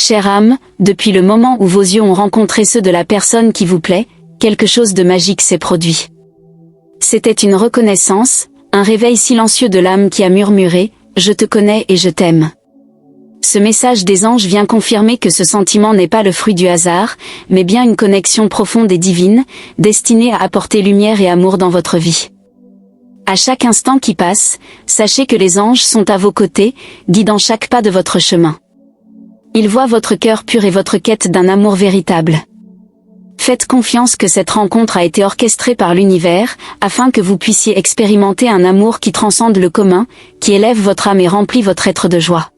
Chère âme, depuis le moment où vos yeux ont rencontré ceux de la personne qui vous plaît, quelque chose de magique s'est produit. C'était une reconnaissance, un réveil silencieux de l'âme qui a murmuré « Je te connais et je t'aime ». Ce message des anges vient confirmer que ce sentiment n'est pas le fruit du hasard, mais bien une connexion profonde et divine, destinée à apporter lumière et amour dans votre vie. À chaque instant qui passe, sachez que les anges sont à vos côtés, guidant chaque pas de votre chemin. Ils voient votre cœur pur et votre quête d'un amour véritable. Faites confiance que cette rencontre a été orchestrée par l'univers, afin que vous puissiez expérimenter un amour qui transcende le commun, qui élève votre âme et remplit votre être de joie.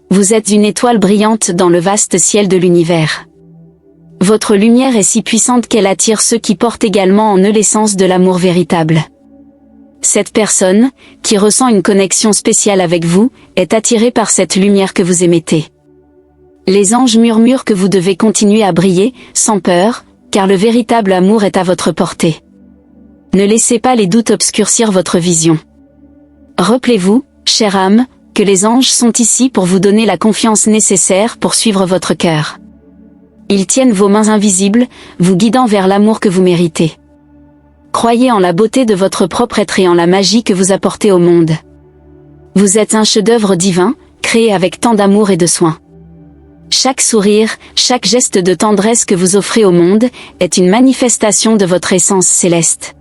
Vous êtes une étoile brillante dans le vaste ciel de l'univers. Votre lumière est si puissante qu'elle attire ceux qui portent également en eux l'essence de l'amour véritable. Cette personne, qui ressent une connexion spéciale avec vous, est attirée par cette lumière que vous émettez. Les anges murmurent que vous devez continuer à briller, sans peur, car le véritable amour est à votre portée. Ne laissez pas les doutes obscurcir votre vision. Rappelez-vous, chère âme, que les anges sont ici pour vous donner la confiance nécessaire pour suivre votre cœur. Ils tiennent vos mains invisibles, vous guidant vers l'amour que vous méritez. Croyez en la beauté de votre propre être et en la magie que vous apportez au monde. Vous êtes un chef-d'œuvre divin, créé avec tant d'amour et de soin. Chaque sourire, chaque geste de tendresse que vous offrez au monde, est une manifestation de votre essence céleste.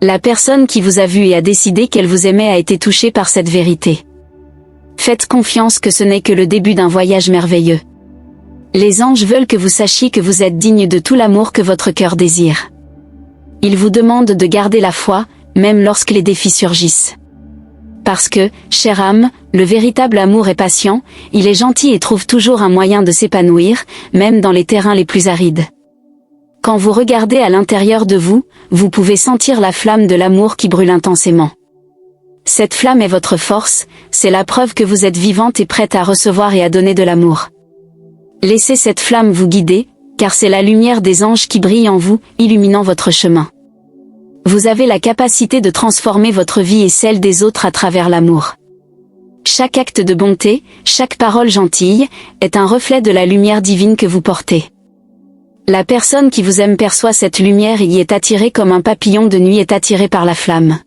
La personne qui vous a vu et a décidé qu'elle vous aimait a été touchée par cette vérité. Faites confiance que ce n'est que le début d'un voyage merveilleux. Les anges veulent que vous sachiez que vous êtes digne de tout l'amour que votre cœur désire. Ils vous demandent de garder la foi, même lorsque les défis surgissent. Parce que, chère âme, le véritable amour est patient, il est gentil et trouve toujours un moyen de s'épanouir, même dans les terrains les plus arides. Quand vous regardez à l'intérieur de vous, vous pouvez sentir la flamme de l'amour qui brûle intensément. Cette flamme est votre force, c'est la preuve que vous êtes vivante et prête à recevoir et à donner de l'amour. Laissez cette flamme vous guider, car c'est la lumière des anges qui brille en vous, illuminant votre chemin. Vous avez la capacité de transformer votre vie et celle des autres à travers l'amour. Chaque acte de bonté, chaque parole gentille, est un reflet de la lumière divine que vous portez. La personne qui vous aime perçoit cette lumière et y est attirée comme un papillon de nuit est attiré par la flamme.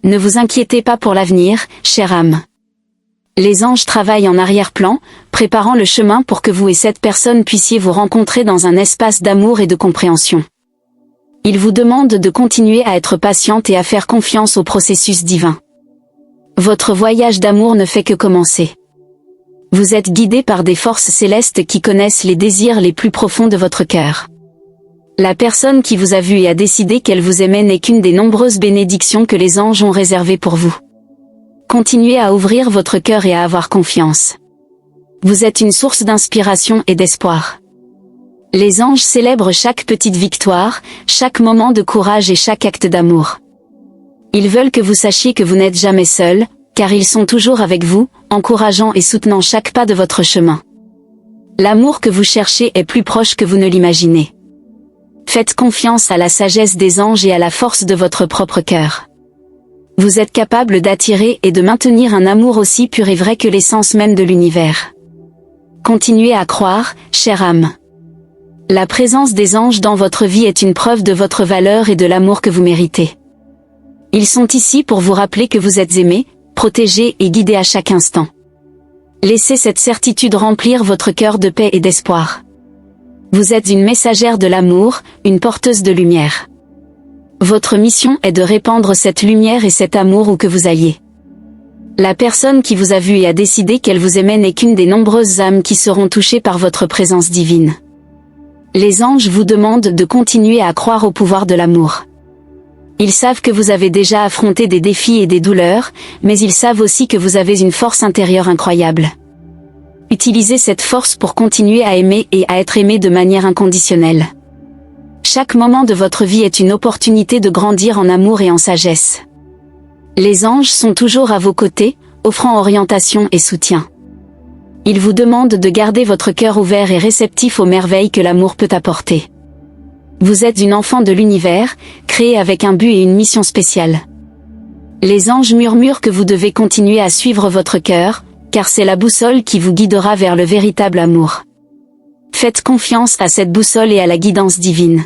Ne vous inquiétez pas pour l'avenir, chère âme. Les anges travaillent en arrière-plan, préparant le chemin pour que vous et cette personne puissiez vous rencontrer dans un espace d'amour et de compréhension. Ils vous demandent de continuer à être patiente et à faire confiance au processus divin. Votre voyage d'amour ne fait que commencer. Vous êtes guidé par des forces célestes qui connaissent les désirs les plus profonds de votre cœur. La personne qui vous a vu et a décidé qu'elle vous aimait n'est qu'une des nombreuses bénédictions que les anges ont réservées pour vous. Continuez à ouvrir votre cœur et à avoir confiance. Vous êtes une source d'inspiration et d'espoir. Les anges célèbrent chaque petite victoire, chaque moment de courage et chaque acte d'amour. Ils veulent que vous sachiez que vous n'êtes jamais seul, car ils sont toujours avec vous, encourageant et soutenant chaque pas de votre chemin. L'amour que vous cherchez est plus proche que vous ne l'imaginez. Faites confiance à la sagesse des anges et à la force de votre propre cœur. Vous êtes capable d'attirer et de maintenir un amour aussi pur et vrai que l'essence même de l'univers. Continuez à croire, chère âme. La présence des anges dans votre vie est une preuve de votre valeur et de l'amour que vous méritez. Ils sont ici pour vous rappeler que vous êtes aimé, protégé et guidé à chaque instant. Laissez cette certitude remplir votre cœur de paix et d'espoir. Vous êtes une messagère de l'amour, une porteuse de lumière. Votre mission est de répandre cette lumière et cet amour où que vous alliez. La personne qui vous a vu et a décidé qu'elle vous aimait n'est qu'une des nombreuses âmes qui seront touchées par votre présence divine. Les anges vous demandent de continuer à croire au pouvoir de l'amour. Ils savent que vous avez déjà affronté des défis et des douleurs, mais ils savent aussi que vous avez une force intérieure incroyable. Utilisez cette force pour continuer à aimer et à être aimé de manière inconditionnelle. Chaque moment de votre vie est une opportunité de grandir en amour et en sagesse. Les anges sont toujours à vos côtés, offrant orientation et soutien. Ils vous demandent de garder votre cœur ouvert et réceptif aux merveilles que l'amour peut apporter. Vous êtes une enfant de l'univers, créée avec un but et une mission spéciale. Les anges murmurent que vous devez continuer à suivre votre cœur, car c'est la boussole qui vous guidera vers le véritable amour. Faites confiance à cette boussole et à la guidance divine.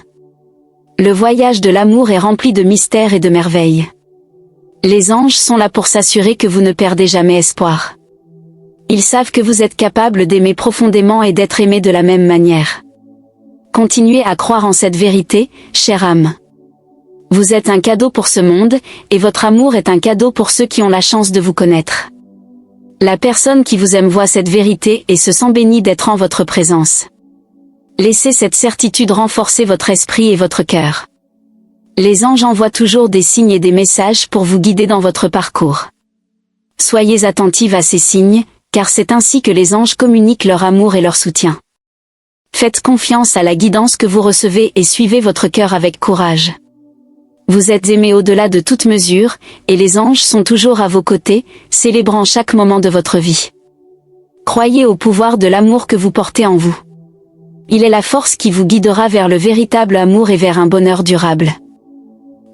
Le voyage de l'amour est rempli de mystères et de merveilles. Les anges sont là pour s'assurer que vous ne perdez jamais espoir. Ils savent que vous êtes capable d'aimer profondément et d'être aimé de la même manière. Continuez à croire en cette vérité, chère âme. Vous êtes un cadeau pour ce monde, et votre amour est un cadeau pour ceux qui ont la chance de vous connaître. La personne qui vous aime voit cette vérité et se sent bénie d'être en votre présence. Laissez cette certitude renforcer votre esprit et votre cœur. Les anges envoient toujours des signes et des messages pour vous guider dans votre parcours. Soyez attentive à ces signes, car c'est ainsi que les anges communiquent leur amour et leur soutien. Faites confiance à la guidance que vous recevez et suivez votre cœur avec courage. Vous êtes aimé au-delà de toute mesure, et les anges sont toujours à vos côtés, célébrant chaque moment de votre vie. Croyez au pouvoir de l'amour que vous portez en vous. Il est la force qui vous guidera vers le véritable amour et vers un bonheur durable.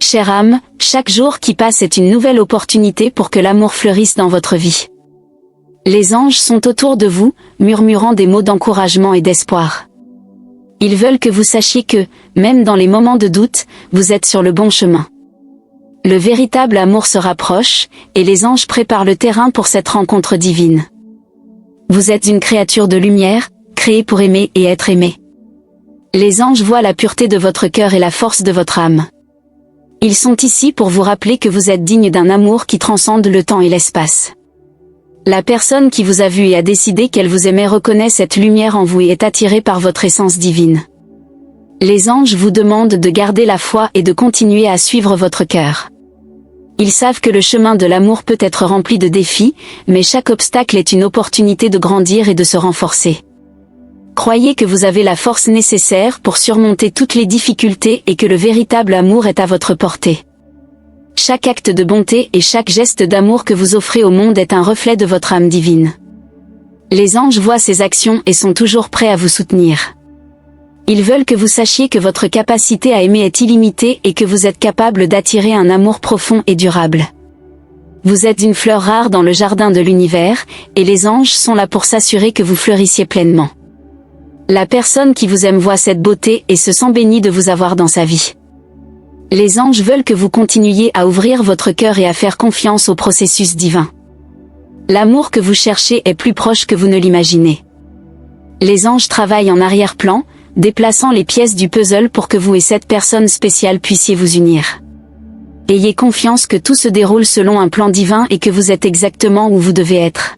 Chère âme, chaque jour qui passe est une nouvelle opportunité pour que l'amour fleurisse dans votre vie. Les anges sont autour de vous, murmurant des mots d'encouragement et d'espoir. Ils veulent que vous sachiez que, même dans les moments de doute, vous êtes sur le bon chemin. Le véritable amour se rapproche, et les anges préparent le terrain pour cette rencontre divine. Vous êtes une créature de lumière, créée pour aimer et être aimée. Les anges voient la pureté de votre cœur et la force de votre âme. Ils sont ici pour vous rappeler que vous êtes digne d'un amour qui transcende le temps et l'espace. La personne qui vous a vu et a décidé qu'elle vous aimait reconnaît cette lumière en vous et est attirée par votre essence divine. Les anges vous demandent de garder la foi et de continuer à suivre votre cœur. Ils savent que le chemin de l'amour peut être rempli de défis, mais chaque obstacle est une opportunité de grandir et de se renforcer. Croyez que vous avez la force nécessaire pour surmonter toutes les difficultés et que le véritable amour est à votre portée. Chaque acte de bonté et chaque geste d'amour que vous offrez au monde est un reflet de votre âme divine. Les anges voient ces actions et sont toujours prêts à vous soutenir. Ils veulent que vous sachiez que votre capacité à aimer est illimitée et que vous êtes capable d'attirer un amour profond et durable. Vous êtes une fleur rare dans le jardin de l'univers, et les anges sont là pour s'assurer que vous fleurissiez pleinement. La personne qui vous aime voit cette beauté et se sent bénie de vous avoir dans sa vie. Les anges veulent que vous continuiez à ouvrir votre cœur et à faire confiance au processus divin. L'amour que vous cherchez est plus proche que vous ne l'imaginez. Les anges travaillent en arrière-plan, déplaçant les pièces du puzzle pour que vous et cette personne spéciale puissiez vous unir. Ayez confiance que tout se déroule selon un plan divin et que vous êtes exactement où vous devez être.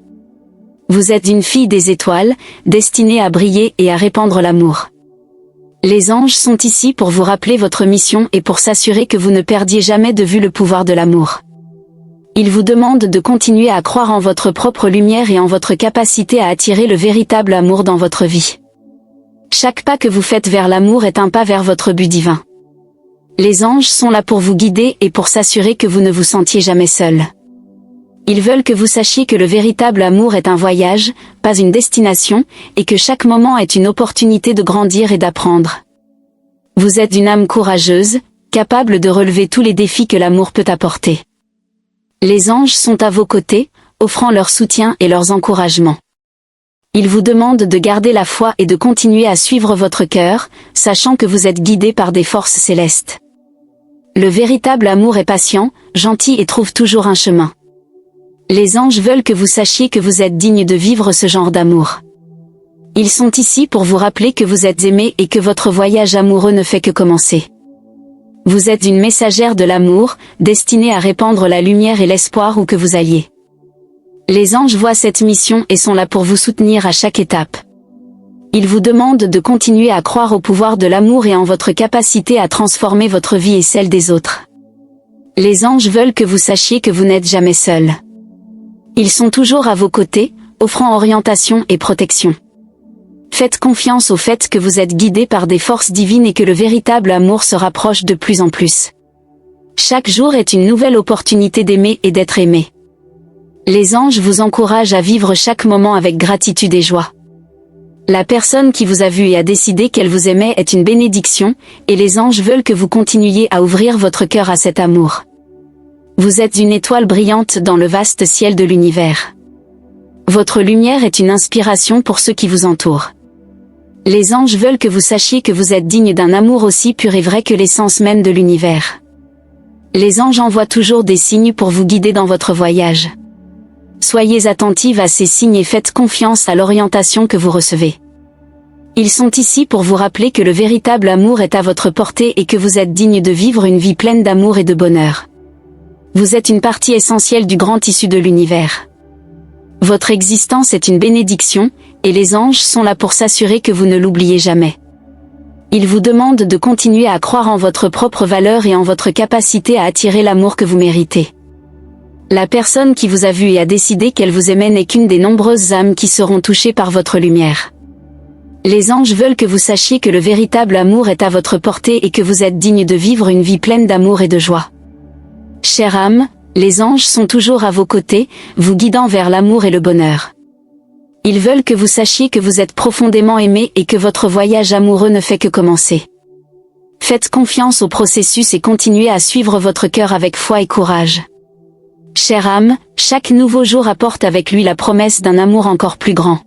Vous êtes une fille des étoiles, destinée à briller et à répandre l'amour. Les anges sont ici pour vous rappeler votre mission et pour s'assurer que vous ne perdiez jamais de vue le pouvoir de l'amour. Ils vous demandent de continuer à croire en votre propre lumière et en votre capacité à attirer le véritable amour dans votre vie. Chaque pas que vous faites vers l'amour est un pas vers votre but divin. Les anges sont là pour vous guider et pour s'assurer que vous ne vous sentiez jamais seul. Ils veulent que vous sachiez que le véritable amour est un voyage, pas une destination, et que chaque moment est une opportunité de grandir et d'apprendre. Vous êtes une âme courageuse, capable de relever tous les défis que l'amour peut apporter. Les anges sont à vos côtés, offrant leur soutien et leurs encouragements. Ils vous demandent de garder la foi et de continuer à suivre votre cœur, sachant que vous êtes guidé par des forces célestes. Le véritable amour est patient, gentil et trouve toujours un chemin. Les anges veulent que vous sachiez que vous êtes digne de vivre ce genre d'amour. Ils sont ici pour vous rappeler que vous êtes aimé et que votre voyage amoureux ne fait que commencer. Vous êtes une messagère de l'amour, destinée à répandre la lumière et l'espoir où que vous alliez. Les anges voient cette mission et sont là pour vous soutenir à chaque étape. Ils vous demandent de continuer à croire au pouvoir de l'amour et en votre capacité à transformer votre vie et celle des autres. Les anges veulent que vous sachiez que vous n'êtes jamais seul. Ils sont toujours à vos côtés, offrant orientation et protection. Faites confiance au fait que vous êtes guidé par des forces divines et que le véritable amour se rapproche de plus en plus. Chaque jour est une nouvelle opportunité d'aimer et d'être aimé. Les anges vous encouragent à vivre chaque moment avec gratitude et joie. La personne qui vous a vu et a décidé qu'elle vous aimait est une bénédiction, et les anges veulent que vous continuiez à ouvrir votre cœur à cet amour. Vous êtes une étoile brillante dans le vaste ciel de l'univers. Votre lumière est une inspiration pour ceux qui vous entourent. Les anges veulent que vous sachiez que vous êtes digne d'un amour aussi pur et vrai que l'essence même de l'univers. Les anges envoient toujours des signes pour vous guider dans votre voyage. Soyez attentive à ces signes et faites confiance à l'orientation que vous recevez. Ils sont ici pour vous rappeler que le véritable amour est à votre portée et que vous êtes digne de vivre une vie pleine d'amour et de bonheur. Vous êtes une partie essentielle du grand tissu de l'univers. Votre existence est une bénédiction, et les anges sont là pour s'assurer que vous ne l'oubliez jamais. Ils vous demandent de continuer à croire en votre propre valeur et en votre capacité à attirer l'amour que vous méritez. La personne qui vous a vu et a décidé qu'elle vous aimait n'est qu'une des nombreuses âmes qui seront touchées par votre lumière. Les anges veulent que vous sachiez que le véritable amour est à votre portée et que vous êtes digne de vivre une vie pleine d'amour et de joie. Chère âme, les anges sont toujours à vos côtés, vous guidant vers l'amour et le bonheur. Ils veulent que vous sachiez que vous êtes profondément aimé et que votre voyage amoureux ne fait que commencer. Faites confiance au processus et continuez à suivre votre cœur avec foi et courage. Chère âme, chaque nouveau jour apporte avec lui la promesse d'un amour encore plus grand.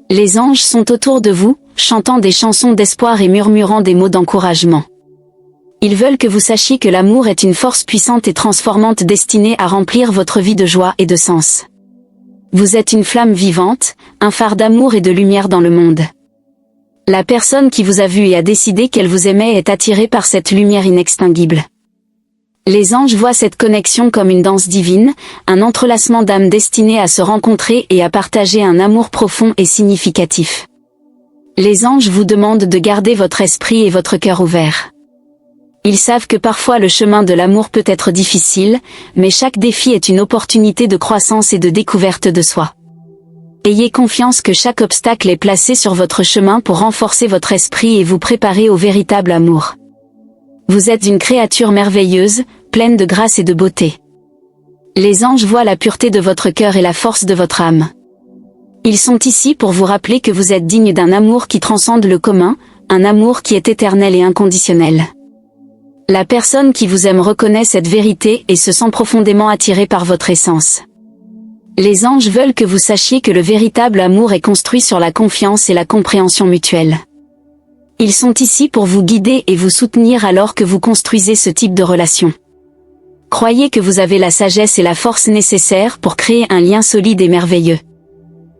Les anges sont autour de vous, chantant des chansons d'espoir et murmurant des mots d'encouragement. Ils veulent que vous sachiez que l'amour est une force puissante et transformante destinée à remplir votre vie de joie et de sens. Vous êtes une flamme vivante, un phare d'amour et de lumière dans le monde. La personne qui vous a vu et a décidé qu'elle vous aimait est attirée par cette lumière inextinguible. Les anges voient cette connexion comme une danse divine, un entrelacement d'âmes destinées à se rencontrer et à partager un amour profond et significatif. Les anges vous demandent de garder votre esprit et votre cœur ouverts. Ils savent que parfois le chemin de l'amour peut être difficile, mais chaque défi est une opportunité de croissance et de découverte de soi. Ayez confiance que chaque obstacle est placé sur votre chemin pour renforcer votre esprit et vous préparer au véritable amour. Vous êtes une créature merveilleuse, pleine de grâce et de beauté. Les anges voient la pureté de votre cœur et la force de votre âme. Ils sont ici pour vous rappeler que vous êtes digne d'un amour qui transcende le commun, un amour qui est éternel et inconditionnel. La personne qui vous aime reconnaît cette vérité et se sent profondément attirée par votre essence. Les anges veulent que vous sachiez que le véritable amour est construit sur la confiance et la compréhension mutuelle. Ils sont ici pour vous guider et vous soutenir alors que vous construisez ce type de relation. Croyez que vous avez la sagesse et la force nécessaires pour créer un lien solide et merveilleux.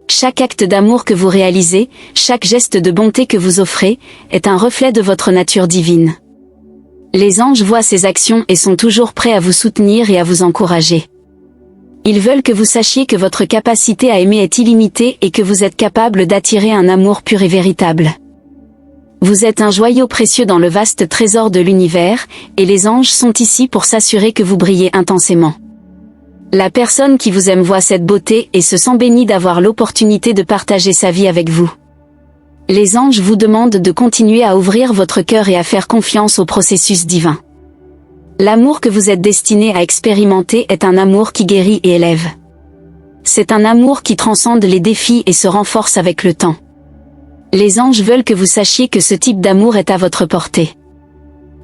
Chaque acte d'amour que vous réalisez, chaque geste de bonté que vous offrez, est un reflet de votre nature divine. Les anges voient ces actions et sont toujours prêts à vous soutenir et à vous encourager. Ils veulent que vous sachiez que votre capacité à aimer est illimitée et que vous êtes capable d'attirer un amour pur et véritable. Vous êtes un joyau précieux dans le vaste trésor de l'univers, et les anges sont ici pour s'assurer que vous brillez intensément. La personne qui vous aime voit cette beauté et se sent bénie d'avoir l'opportunité de partager sa vie avec vous. Les anges vous demandent de continuer à ouvrir votre cœur et à faire confiance au processus divin. L'amour que vous êtes destiné à expérimenter est un amour qui guérit et élève. C'est un amour qui transcende les défis et se renforce avec le temps. Les anges veulent que vous sachiez que ce type d'amour est à votre portée.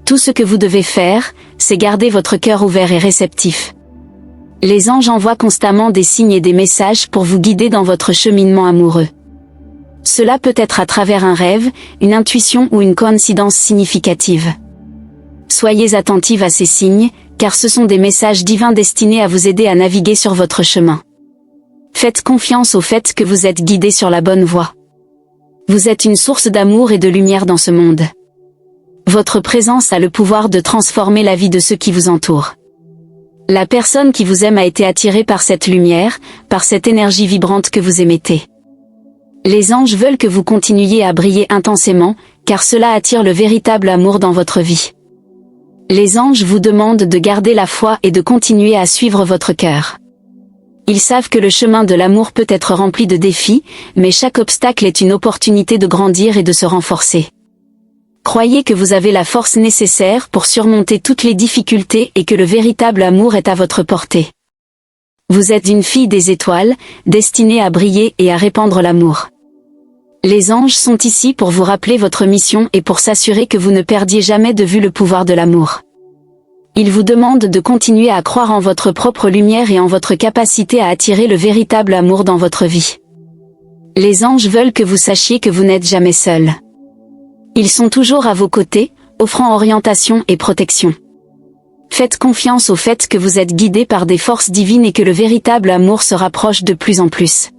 Tout ce que vous devez faire, c'est garder votre cœur ouvert et réceptif. Les anges envoient constamment des signes et des messages pour vous guider dans votre cheminement amoureux. Cela peut être à travers un rêve, une intuition ou une coïncidence significative. Soyez attentive à ces signes, car ce sont des messages divins destinés à vous aider à naviguer sur votre chemin. Faites confiance au fait que vous êtes guidé sur la bonne voie. Vous êtes une source d'amour et de lumière dans ce monde. Votre présence a le pouvoir de transformer la vie de ceux qui vous entourent. La personne qui vous aime a été attirée par cette lumière, par cette énergie vibrante que vous émettez. Les anges veulent que vous continuiez à briller intensément, car cela attire le véritable amour dans votre vie. Les anges vous demandent de garder la foi et de continuer à suivre votre cœur. Ils savent que le chemin de l'amour peut être rempli de défis, mais chaque obstacle est une opportunité de grandir et de se renforcer. Croyez que vous avez la force nécessaire pour surmonter toutes les difficultés et que le véritable amour est à votre portée. Vous êtes une fille des étoiles, destinée à briller et à répandre l'amour. Les anges sont ici pour vous rappeler votre mission et pour s'assurer que vous ne perdiez jamais de vue le pouvoir de l'amour. Il vous demande de continuer à croire en votre propre lumière et en votre capacité à attirer le véritable amour dans votre vie. Les anges veulent que vous sachiez que vous n'êtes jamais seul. Ils sont toujours à vos côtés, offrant orientation et protection. Faites confiance au fait que vous êtes guidé par des forces divines et que le véritable amour se rapproche de plus en plus.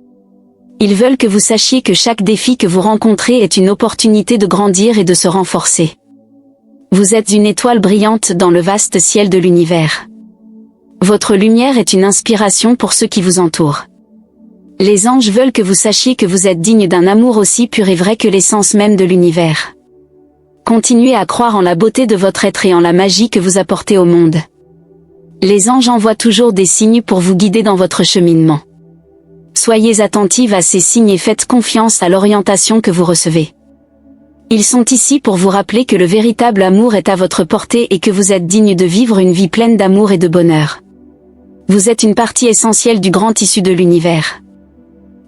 Ils veulent que vous sachiez que chaque défi que vous rencontrez est une opportunité de grandir et de se renforcer. Vous êtes une étoile brillante dans le vaste ciel de l'univers. Votre lumière est une inspiration pour ceux qui vous entourent. Les anges veulent que vous sachiez que vous êtes digne d'un amour aussi pur et vrai que l'essence même de l'univers. Continuez à croire en la beauté de votre être et en la magie que vous apportez au monde. Les anges envoient toujours des signes pour vous guider dans votre cheminement. Soyez attentive à ces signes et faites confiance à l'orientation que vous recevez. Ils sont ici pour vous rappeler que le véritable amour est à votre portée et que vous êtes digne de vivre une vie pleine d'amour et de bonheur. Vous êtes une partie essentielle du grand tissu de l'univers.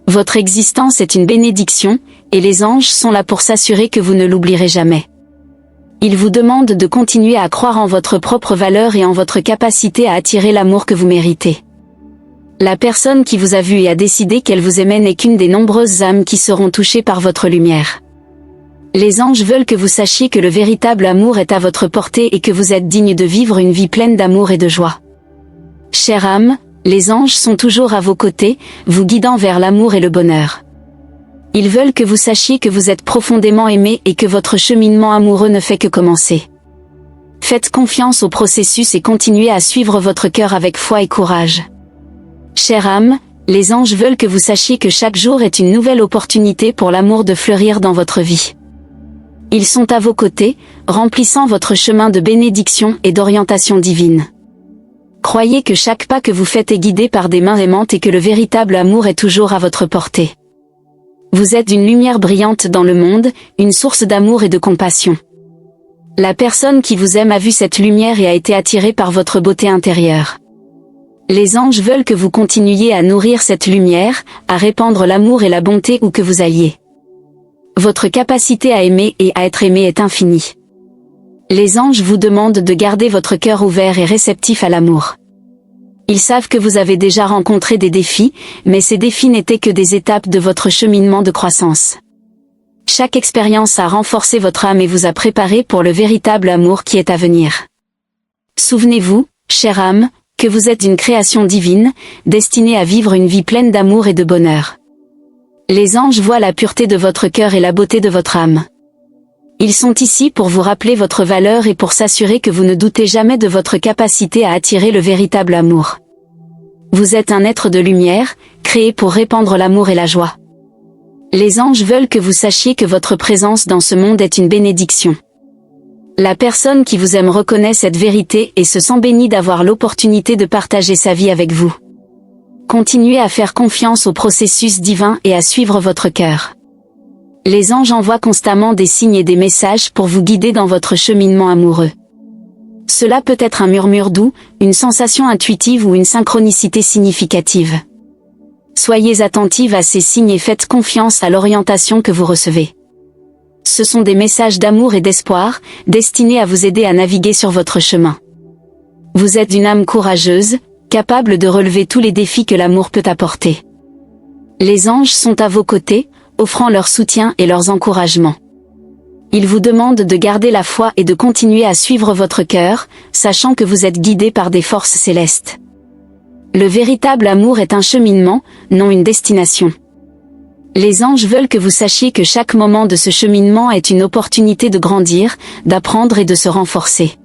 Votre existence est une bénédiction, et les anges sont là pour s'assurer que vous ne l'oublierez jamais. Ils vous demandent de continuer à croire en votre propre valeur et en votre capacité à attirer l'amour que vous méritez. La personne qui vous a vu et a décidé qu'elle vous aimait n'est qu'une des nombreuses âmes qui seront touchées par votre lumière. Les anges veulent que vous sachiez que le véritable amour est à votre portée et que vous êtes digne de vivre une vie pleine d'amour et de joie. Chère âme, les anges sont toujours à vos côtés, vous guidant vers l'amour et le bonheur. Ils veulent que vous sachiez que vous êtes profondément aimé et que votre cheminement amoureux ne fait que commencer. Faites confiance au processus et continuez à suivre votre cœur avec foi et courage. Chère âme, les anges veulent que vous sachiez que chaque jour est une nouvelle opportunité pour l'amour de fleurir dans votre vie. Ils sont à vos côtés, remplissant votre chemin de bénédiction et d'orientation divine. Croyez que chaque pas que vous faites est guidé par des mains aimantes et que le véritable amour est toujours à votre portée. Vous êtes une lumière brillante dans le monde, une source d'amour et de compassion. La personne qui vous aime a vu cette lumière et a été attirée par votre beauté intérieure. Les anges veulent que vous continuiez à nourrir cette lumière, à répandre l'amour et la bonté où que vous alliez. Votre capacité à aimer et à être aimé est infinie. Les anges vous demandent de garder votre cœur ouvert et réceptif à l'amour. Ils savent que vous avez déjà rencontré des défis, mais ces défis n'étaient que des étapes de votre cheminement de croissance. Chaque expérience a renforcé votre âme et vous a préparé pour le véritable amour qui est à venir. Souvenez-vous, chère âme, que vous êtes une création divine, destinée à vivre une vie pleine d'amour et de bonheur. Les anges voient la pureté de votre cœur et la beauté de votre âme. Ils sont ici pour vous rappeler votre valeur et pour s'assurer que vous ne doutez jamais de votre capacité à attirer le véritable amour. Vous êtes un être de lumière, créé pour répandre l'amour et la joie. Les anges veulent que vous sachiez que votre présence dans ce monde est une bénédiction. La personne qui vous aime reconnaît cette vérité et se sent bénie d'avoir l'opportunité de partager sa vie avec vous. Continuez à faire confiance au processus divin et à suivre votre cœur. Les anges envoient constamment des signes et des messages pour vous guider dans votre cheminement amoureux. Cela peut être un murmure doux, une sensation intuitive ou une synchronicité significative. Soyez attentive à ces signes et faites confiance à l'orientation que vous recevez. Ce sont des messages d'amour et d'espoir, destinés à vous aider à naviguer sur votre chemin. Vous êtes une âme courageuse, capable de relever tous les défis que l'amour peut apporter. Les anges sont à vos côtés, offrant leur soutien et leurs encouragements. Ils vous demandent de garder la foi et de continuer à suivre votre cœur, sachant que vous êtes guidé par des forces célestes. Le véritable amour est un cheminement, non une destination. Les anges veulent que vous sachiez que chaque moment de ce cheminement est une opportunité de grandir, d'apprendre et de se renforcer.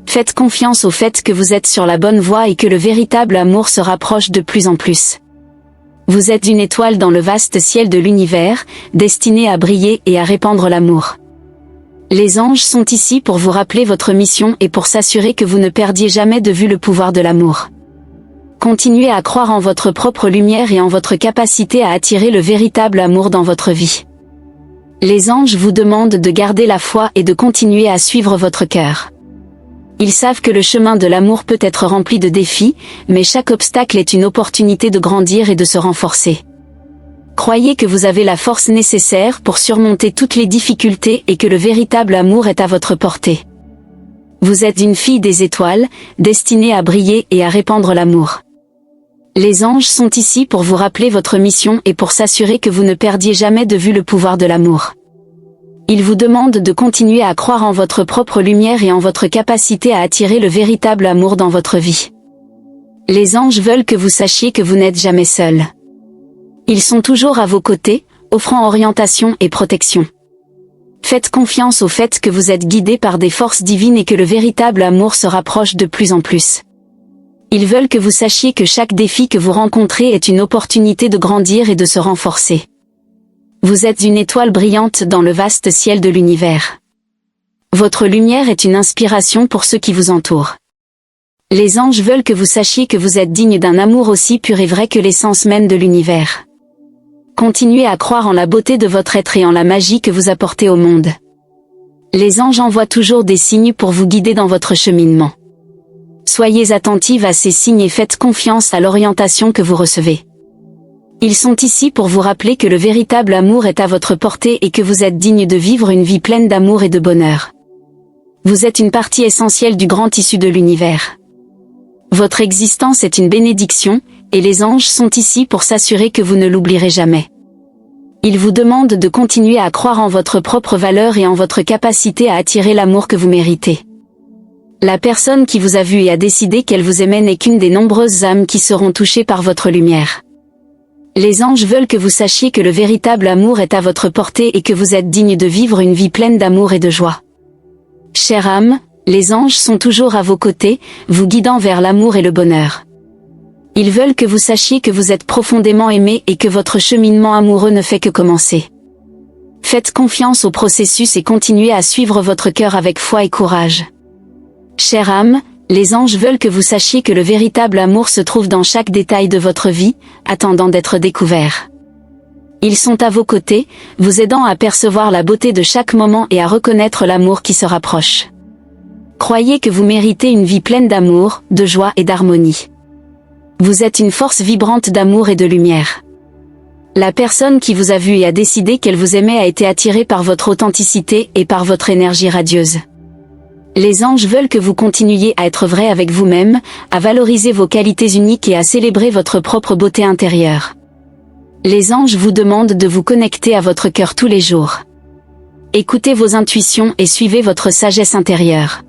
Faites confiance au fait que vous êtes sur la bonne voie et que le véritable amour se rapproche de plus en plus. Vous êtes une étoile dans le vaste ciel de l'univers, destinée à briller et à répandre l'amour. Les anges sont ici pour vous rappeler votre mission et pour s'assurer que vous ne perdiez jamais de vue le pouvoir de l'amour. Continuez à croire en votre propre lumière et en votre capacité à attirer le véritable amour dans votre vie. Les anges vous demandent de garder la foi et de continuer à suivre votre cœur. Ils savent que le chemin de l'amour peut être rempli de défis, mais chaque obstacle est une opportunité de grandir et de se renforcer. Croyez que vous avez la force nécessaire pour surmonter toutes les difficultés et que le véritable amour est à votre portée. Vous êtes une fille des étoiles, destinée à briller et à répandre l'amour. Les anges sont ici pour vous rappeler votre mission et pour s'assurer que vous ne perdiez jamais de vue le pouvoir de l'amour. Ils vous demandent de continuer à croire en votre propre lumière et en votre capacité à attirer le véritable amour dans votre vie. Les anges veulent que vous sachiez que vous n'êtes jamais seul. Ils sont toujours à vos côtés, offrant orientation et protection. Faites confiance au fait que vous êtes guidé par des forces divines et que le véritable amour se rapproche de plus en plus. Ils veulent que vous sachiez que chaque défi que vous rencontrez est une opportunité de grandir et de se renforcer. Vous êtes une étoile brillante dans le vaste ciel de l'univers. Votre lumière est une inspiration pour ceux qui vous entourent. Les anges veulent que vous sachiez que vous êtes digne d'un amour aussi pur et vrai que l'essence même de l'univers. Continuez à croire en la beauté de votre être et en la magie que vous apportez au monde. Les anges envoient toujours des signes pour vous guider dans votre cheminement. Soyez attentive à ces signes et faites confiance à l'orientation que vous recevez. Ils sont ici pour vous rappeler que le véritable amour est à votre portée et que vous êtes digne de vivre une vie pleine d'amour et de bonheur. Vous êtes une partie essentielle du grand tissu de l'univers. Votre existence est une bénédiction, et les anges sont ici pour s'assurer que vous ne l'oublierez jamais. Ils vous demandent de continuer à croire en votre propre valeur et en votre capacité à attirer l'amour que vous méritez. La personne qui vous a vu et a décidé qu'elle vous aimait n'est qu'une des nombreuses âmes qui seront touchées par votre lumière. Les anges veulent que vous sachiez que le véritable amour est à votre portée et que vous êtes digne de vivre une vie pleine d'amour et de joie. Chère âme, les anges sont toujours à vos côtés, vous guidant vers l'amour et le bonheur. Ils veulent que vous sachiez que vous êtes profondément aimé et que votre cheminement amoureux ne fait que commencer. Faites confiance au processus et continuez à suivre votre cœur avec foi et courage. Chère âme, les anges veulent que vous sachiez que le véritable amour se trouve dans chaque détail de votre vie, attendant d'être découvert. Ils sont à vos côtés, vous aidant à percevoir la beauté de chaque moment et à reconnaître l'amour qui se rapproche. Croyez que vous méritez une vie pleine d'amour, de joie et d'harmonie. Vous êtes une force vibrante d'amour et de lumière. La personne qui vous a vu et a décidé qu'elle vous aimait a été attirée par votre authenticité et par votre énergie radieuse. Les anges veulent que vous continuiez à être vrai avec vous-même, à valoriser vos qualités uniques et à célébrer votre propre beauté intérieure. Les anges vous demandent de vous connecter à votre cœur tous les jours. Écoutez vos intuitions et suivez votre sagesse intérieure.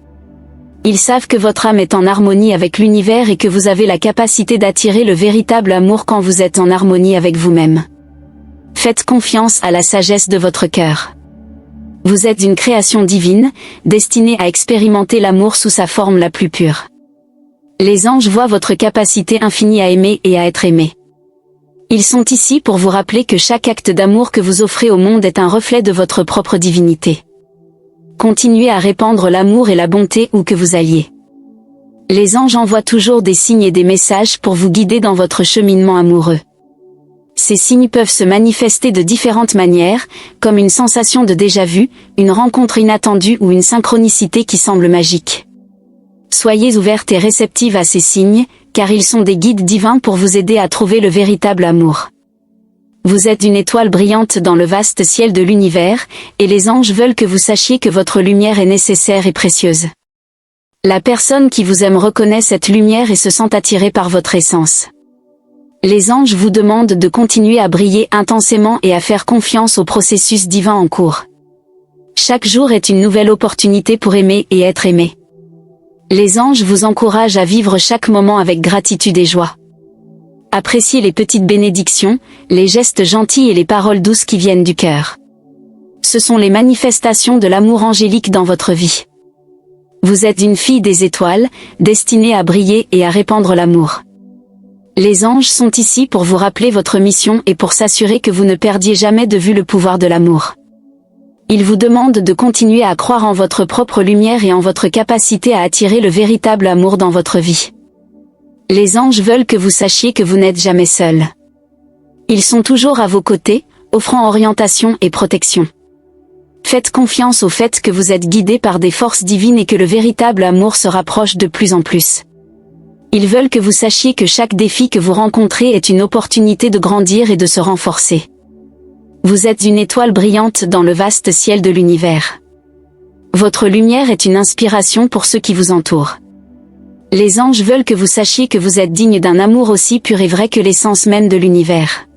Ils savent que votre âme est en harmonie avec l'univers et que vous avez la capacité d'attirer le véritable amour quand vous êtes en harmonie avec vous-même. Faites confiance à la sagesse de votre cœur. Vous êtes une création divine, destinée à expérimenter l'amour sous sa forme la plus pure. Les anges voient votre capacité infinie à aimer et à être aimé. Ils sont ici pour vous rappeler que chaque acte d'amour que vous offrez au monde est un reflet de votre propre divinité. Continuez à répandre l'amour et la bonté où que vous alliez. Les anges envoient toujours des signes et des messages pour vous guider dans votre cheminement amoureux. Ces signes peuvent se manifester de différentes manières, comme une sensation de déjà-vu, une rencontre inattendue ou une synchronicité qui semble magique. Soyez ouverte et réceptive à ces signes, car ils sont des guides divins pour vous aider à trouver le véritable amour. Vous êtes une étoile brillante dans le vaste ciel de l'univers, et les anges veulent que vous sachiez que votre lumière est nécessaire et précieuse. La personne qui vous aime reconnaît cette lumière et se sent attirée par votre essence. Les anges vous demandent de continuer à briller intensément et à faire confiance au processus divin en cours. Chaque jour est une nouvelle opportunité pour aimer et être aimé. Les anges vous encouragent à vivre chaque moment avec gratitude et joie. Appréciez les petites bénédictions, les gestes gentils et les paroles douces qui viennent du cœur. Ce sont les manifestations de l'amour angélique dans votre vie. Vous êtes une fille des étoiles, destinée à briller et à répandre l'amour. Les anges sont ici pour vous rappeler votre mission et pour s'assurer que vous ne perdiez jamais de vue le pouvoir de l'amour. Ils vous demandent de continuer à croire en votre propre lumière et en votre capacité à attirer le véritable amour dans votre vie. Les anges veulent que vous sachiez que vous n'êtes jamais seul. Ils sont toujours à vos côtés, offrant orientation et protection. Faites confiance au fait que vous êtes guidé par des forces divines et que le véritable amour se rapproche de plus en plus. Ils veulent que vous sachiez que chaque défi que vous rencontrez est une opportunité de grandir et de se renforcer. Vous êtes une étoile brillante dans le vaste ciel de l'univers. Votre lumière est une inspiration pour ceux qui vous entourent. Les anges veulent que vous sachiez que vous êtes digne d'un amour aussi pur et vrai que l'essence même de l'univers.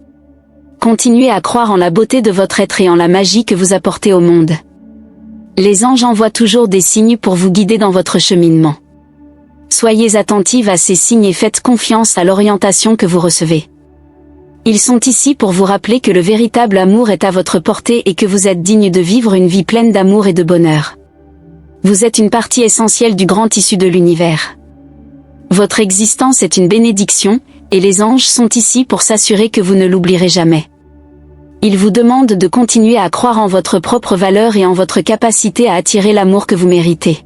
Continuez à croire en la beauté de votre être et en la magie que vous apportez au monde. Les anges envoient toujours des signes pour vous guider dans votre cheminement. Soyez attentive à ces signes et faites confiance à l'orientation que vous recevez. Ils sont ici pour vous rappeler que le véritable amour est à votre portée et que vous êtes digne de vivre une vie pleine d'amour et de bonheur. Vous êtes une partie essentielle du grand tissu de l'univers. Votre existence est une bénédiction, et les anges sont ici pour s'assurer que vous ne l'oublierez jamais. Ils vous demandent de continuer à croire en votre propre valeur et en votre capacité à attirer l'amour que vous méritez.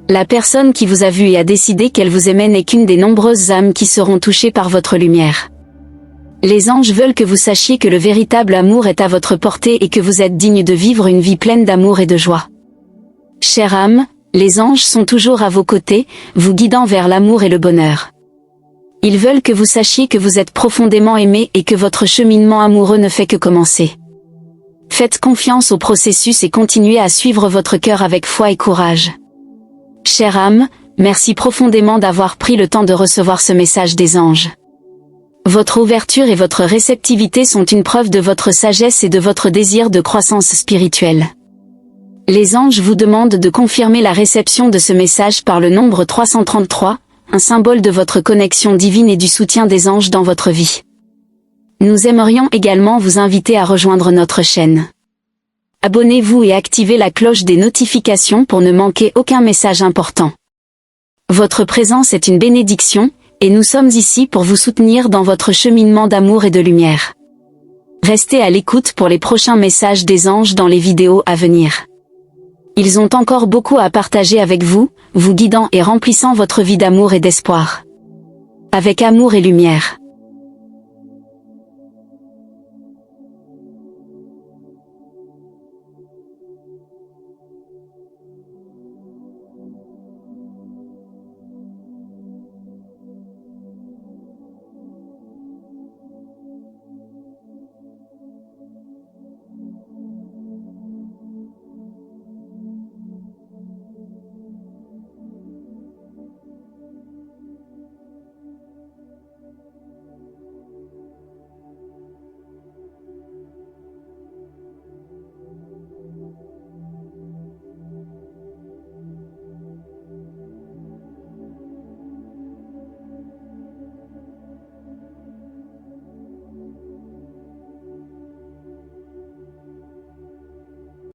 La personne qui vous a vu et a décidé qu'elle vous aimait n'est qu'une des nombreuses âmes qui seront touchées par votre lumière. Les anges veulent que vous sachiez que le véritable amour est à votre portée et que vous êtes digne de vivre une vie pleine d'amour et de joie. Chère âme, les anges sont toujours à vos côtés, vous guidant vers l'amour et le bonheur. Ils veulent que vous sachiez que vous êtes profondément aimé et que votre cheminement amoureux ne fait que commencer. Faites confiance au processus et continuez à suivre votre cœur avec foi et courage. Chère âme, merci profondément d'avoir pris le temps de recevoir ce message des anges. Votre ouverture et votre réceptivité sont une preuve de votre sagesse et de votre désir de croissance spirituelle. Les anges vous demandent de confirmer la réception de ce message par le nombre 333, un symbole de votre connexion divine et du soutien des anges dans votre vie. Nous aimerions également vous inviter à rejoindre notre chaîne. Abonnez-vous et activez la cloche des notifications pour ne manquer aucun message important. Votre présence est une bénédiction, et nous sommes ici pour vous soutenir dans votre cheminement d'amour et de lumière. Restez à l'écoute pour les prochains messages des anges dans les vidéos à venir. Ils ont encore beaucoup à partager avec vous, vous guidant et remplissant votre vie d'amour et d'espoir. Avec amour et lumière.